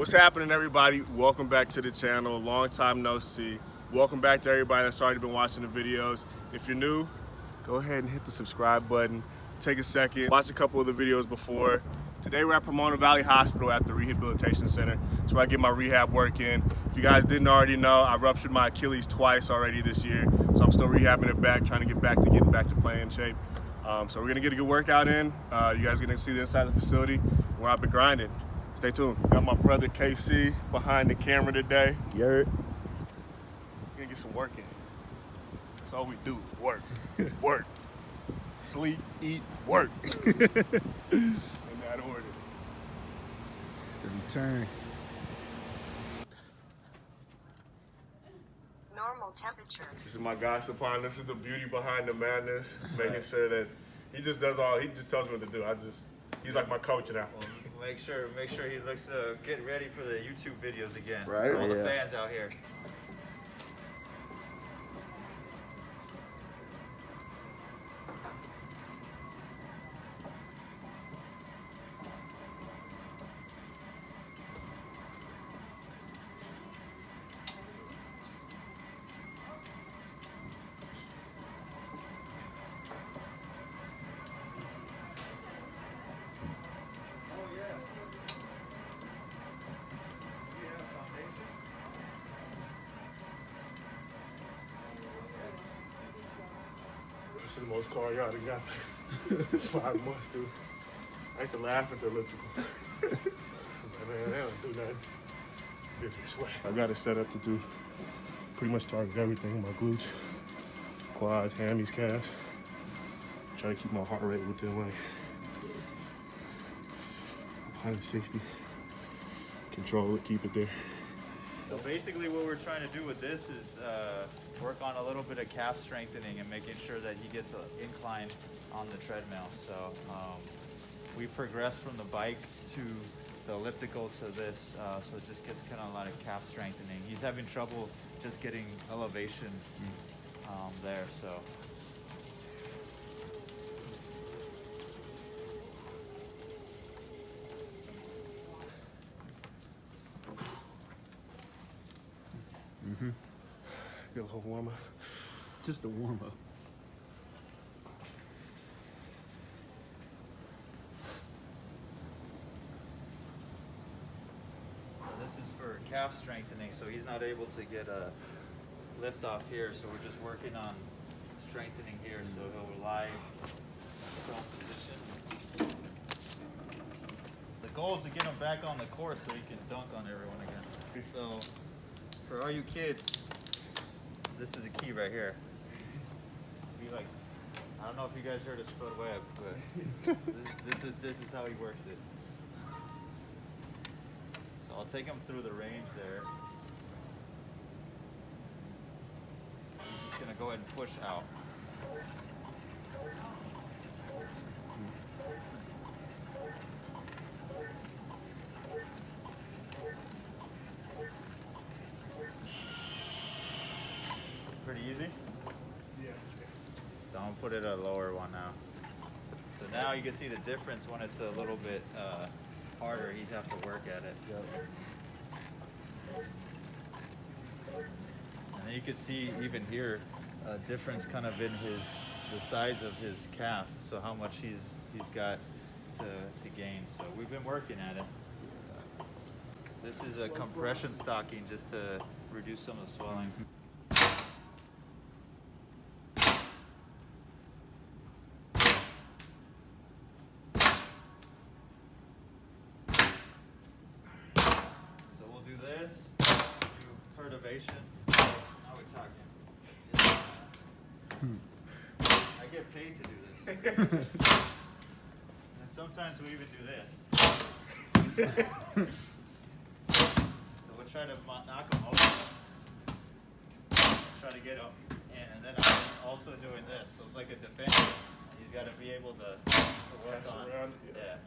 What's happening, everybody? Welcome back to the channel. Long time no see. Welcome back to everybody that's already been watching the videos. If you're new, go ahead and hit the subscribe button. Take a second, watch a couple of the videos before. Today we're at Pomona Valley Hospital at the Rehabilitation Center. That's where I get my rehab work in. If you guys didn't already know, I ruptured my Achilles twice already this year. So I'm still rehabbing it back, trying to get back to getting back to playing shape. So we're gonna get a good workout in. You guys are gonna see the inside of the facility where I've been grinding. Stay tuned. Got my brother KC behind the camera today. We're gonna get some work in. That's all we do, work, work. Sleep, eat, work. In that order. Return. Normal temperature. This is my guy Sapan. This is the beauty behind the madness. Making sure that he just tells me what to do. He's like my coach now. Well, make sure he looks get ready for the YouTube videos again. Right. All the fans out here. This is the most car y'all done got. 5 months, dude. I used to laugh at the elliptical. Man, they don't do nothing. If you sweat. I got it set up to do pretty much target everything. My glutes, quads, hammies, calves. Try to keep my heart rate within like 160. Control it, keep it there. So basically what we're trying to do with this is work on a little bit of calf strengthening and making sure that he gets an incline on the treadmill. So we progressed from the bike to the elliptical to this, so it just gets kind of a lot of calf strengthening. He's having trouble just getting elevation there, so. Get a little warm up. Just a warm up. This is for calf strengthening, so he's not able to get a lift off here, so we're just working on strengthening here, so he'll lie in a strong position. The goal is to get him back on the court so he can dunk on everyone again. So for all you kids, this is a key right here. He likes, I don't know if you guys heard of Spud Webb, but this is how he works it. So I'll take him through the range there. I'm just gonna go ahead and push out. Pretty easy? Yeah. So I'm gonna put it at a lower one now. So now you can see the difference when it's a little bit harder. He's have to work at it. Yep. And then you can see even here a difference kind of in the size of his calf. So how much he's got to gain. So we've been working at it. This is a compression stocking just to reduce some of the swelling. This, do perturbation. Now we're talking. I get paid to do this. And sometimes we even do this. So we'll try to knock him over. Try to get him in. And then I'm also doing this. So it's like a defender. He's got to be able to work on. Yeah.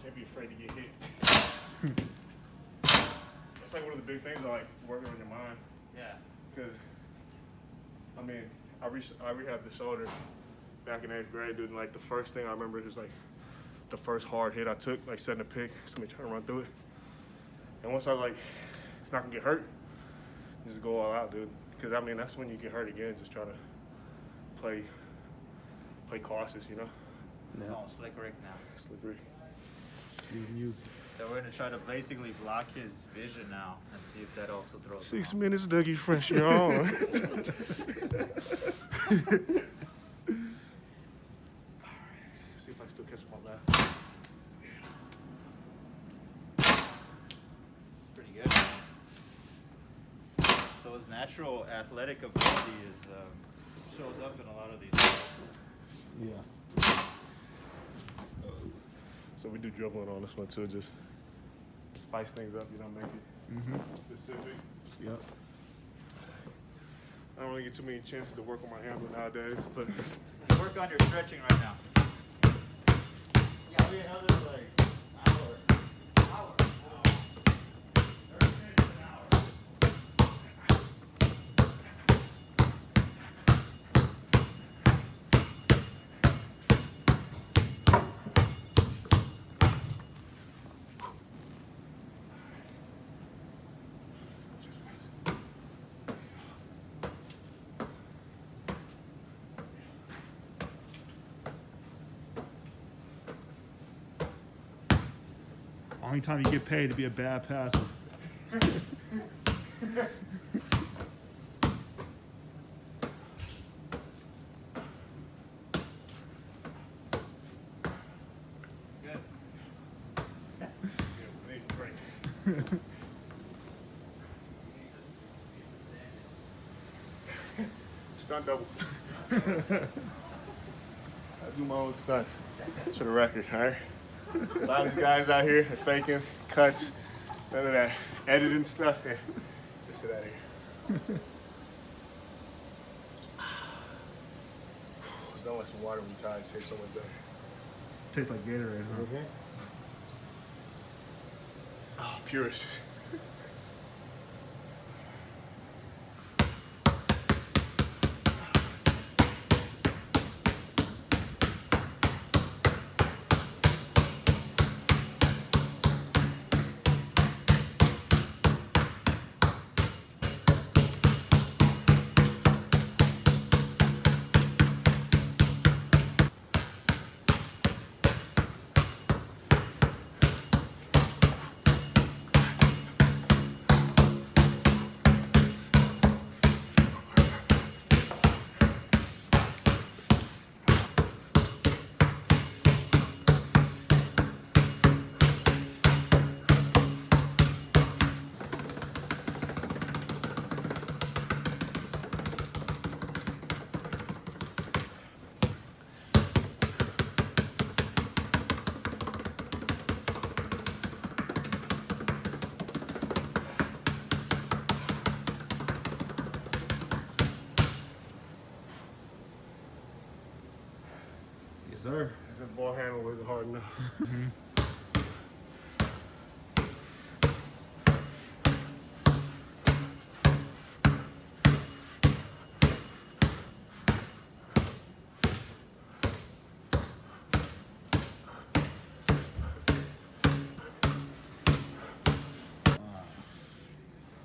Can't be afraid to get hit. That's like one of the big things I like working on your mind. Yeah. Because, I mean, I rehabbed the shoulder back in 8th grade, dude. And, like, the first thing I remember was like the first hard hit I took, like setting a pick, somebody trying to run through it. And once I was like, it's not gonna get hurt, just go all out, dude. Because I mean, that's when you get hurt again. Just try to play cautious, you know. Yeah. Oh, Slick Rick now. Slick Rick. Use So we're gonna try to basically block his vision now and see if that also throws. 6 minutes, Dougie Fresh, y'all. See if I can still catch him on that. Pretty good. So his natural athletic ability is shows up in a lot of these. Yeah. So we do dribbling on this one too, just spice things up, you know, make it specific. Yep. I don't really get too many chances to work on my handle nowadays, but Work on your stretching right now. Yeah, we another like hour. 30 minutes, an hour. Only time you get paid to be a bad passer. It's good. yeah, we need a break. Stunt double. I do my own stunts. For the record, all right? A lot of these guys out here are faking cuts, none of that editing stuff. Yeah. Get shit out of here. There's no some water when you're tired. It tastes so much better. Tastes like Gatorade, huh? Oh, purest. Yes, sir. Is this ball handle wasn't hard enough?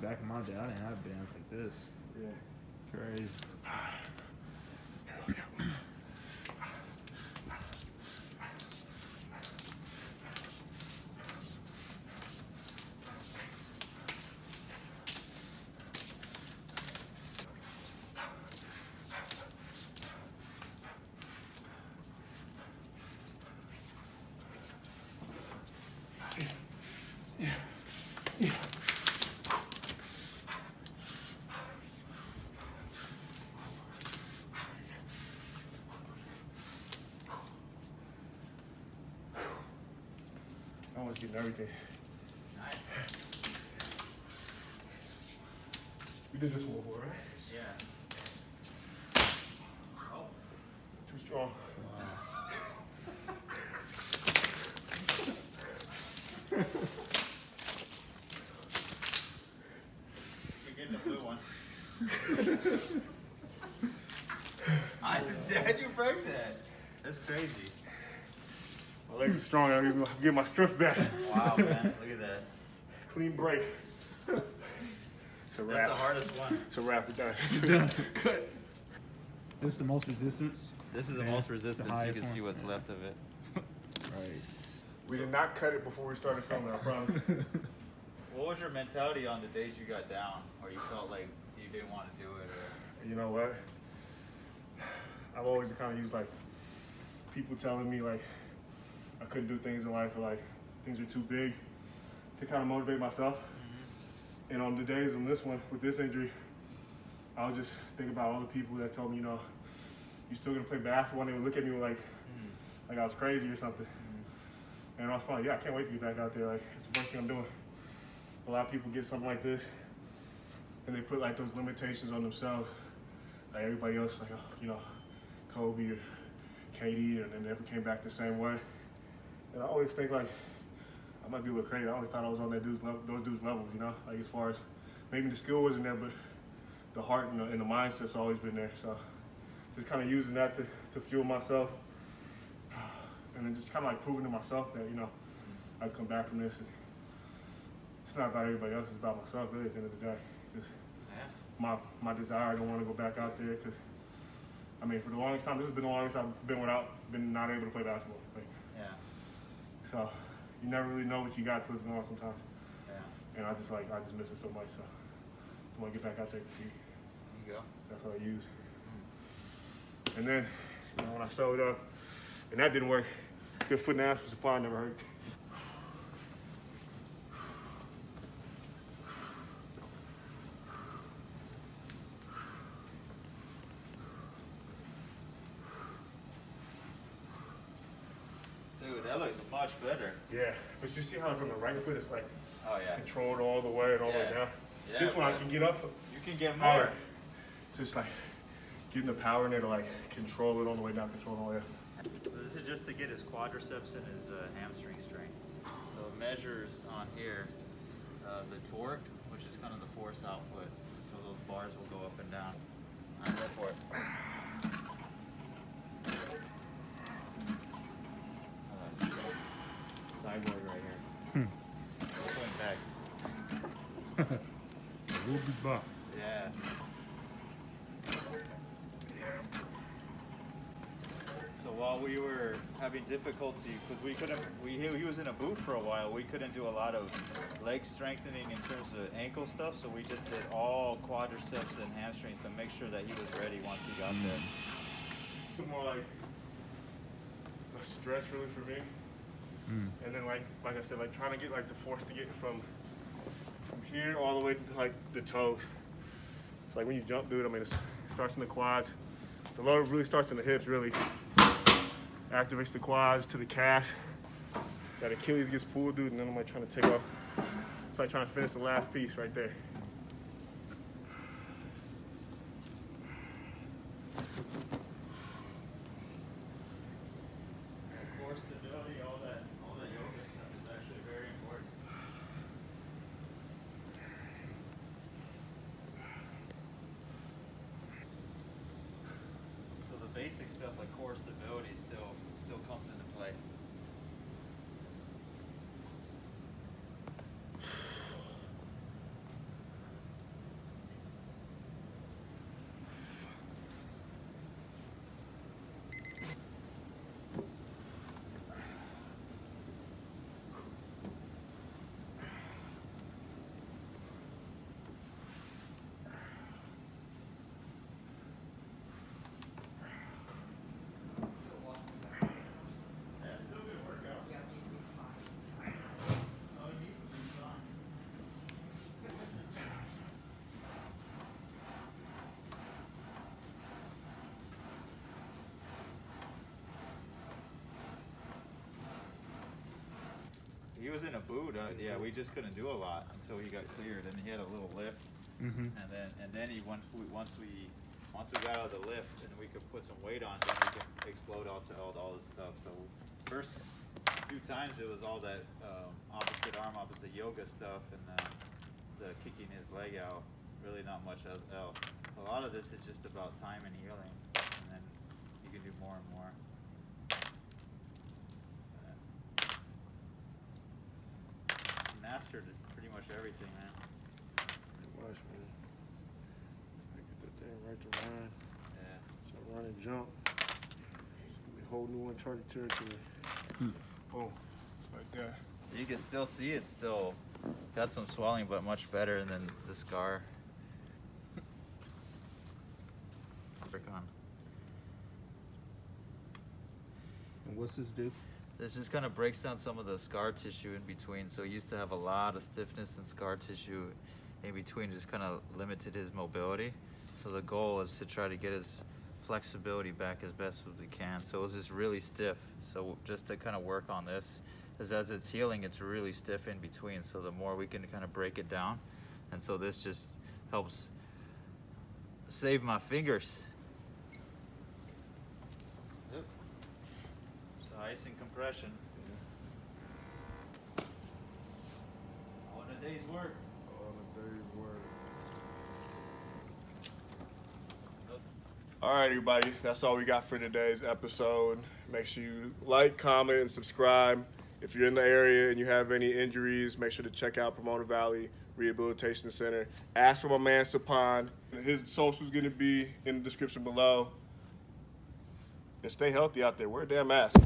Back in my day, I didn't have bands like this. Yeah. Crazy. I was getting everything. Nice. We did this one before, right? Yeah. Oh. Too strong. You're getting the blue one. How'd you break that? My legs are strong. I'm gonna get my strength back. Wow, man, look at that. Clean break. It's a wrap. That's the hardest one. It's a wrap. We're done. This is the most resistance. This is the Yeah, most the resistance. You highest can see one. what's left of it. Right. We did not cut it before we started filming, I promise. What was your mentality on the days you got down, or you felt like you didn't want to do it, or? You know what? I've always kind of used like people telling me like I couldn't do things in life or like things were too big to kind of motivate myself. Mm-hmm. And on the days on this one, with this injury, I would just think about all the people that told me, you know, you still gonna play basketball, and they would look at me like I was crazy or something. And I was probably, yeah, I can't wait to get back out there. Like, it's the first thing I'm doing. A lot of people get something like this, and they put like those limitations on themselves. Like everybody else, like, you know, Kobe or KD, and they never came back the same way. And I always think like, I might be a little crazy. I always thought I was on those dudes' levels, you know? Like as far as, maybe the skill wasn't there, but the heart and the mindset's always been there. So just kind of using that to fuel myself. And then just kind of like proving to myself that, you know, I'd come back from this. And it's not about everybody else, it's about myself really at the end of the day. It's just my desire. I don't want to go back out there because, I mean, for the longest time, this has been the longest I've been not able to play basketball. Like, Yeah. so you never really know what you got till it's gone sometimes. Yeah. And I just miss it so much. So I want to get back out there and compete. There you go. That's what I use. And then, you know, when I showed up, and that didn't work. Good foot and ass for Sapan never hurt. Dude, that looks much better. Yeah, but you see how from the right foot it's like Oh yeah. controlled all the way and all the way Yeah. down. Yeah, This one I but can get up You can get higher. more. Just like getting the power in there to like control it all the way down, control it all the way up. This is just to get his quadriceps and his hamstring strength. So it measures on here the torque, which is kind of the force output. So those bars will go up and down. All right, go for it. Cyborg right here. Going back. Ruby bar. Yeah. So while we were having difficulty, because he was in a boot for a while, we couldn't do a lot of leg strengthening in terms of ankle stuff, so we just did all quadriceps and hamstrings to make sure that he was ready once he got there. It's more like a stretch really for me. And then like I said, like trying to get like the force to get from here all the way to like the toes. It's like when you jump, dude, I mean, it starts in the quads. The lower really starts in the hips, really. Activates the quads to the calf. That Achilles gets pulled, dude, and then I'm like trying to take off. It's like trying to finish the last piece right there. Core stability, all that yoga stuff is actually very important. So the basic stuff like core stability still comes into play. He was in a boot. Yeah, we just couldn't do a lot until he got cleared, and he had a little lift. And then he once we got out of the lift and we could put some weight on, then we could explode out to all this stuff. So first few times it was all that opposite arm, opposite yoga stuff, and the kicking his leg out. Really not much else. A lot of this is just about time and healing, and then you can do more and more. mastered pretty much everything, man. Watch, man. I get that thing right to run. Yeah. So run and jump. It's gonna be a whole new uncharted territory. Boom. Just like that. So you can still see it's still got some swelling, but much better than the scar. Work on. And what's this do? This just kind of breaks down some of the scar tissue in between. So he used to have a lot of stiffness and scar tissue in between, just kind of limited his mobility. So the goal is to try to get his flexibility back as best as we can. So it was just really stiff. So just to kind of work on this, because as it's healing, it's really stiff in between. So the more we can kind of break it down, and so this just helps save my fingers. Yep. So ice and compression. All in a day's work. All the day's work. All right, everybody. That's all we got for today's episode. Make sure you like, comment, and subscribe. If you're in the area and you have any injuries, make sure to check out Pomona Valley Rehabilitation Center. Ask for my man Sapan. His social's going to be in the description below. And stay healthy out there. Wear a damn mask.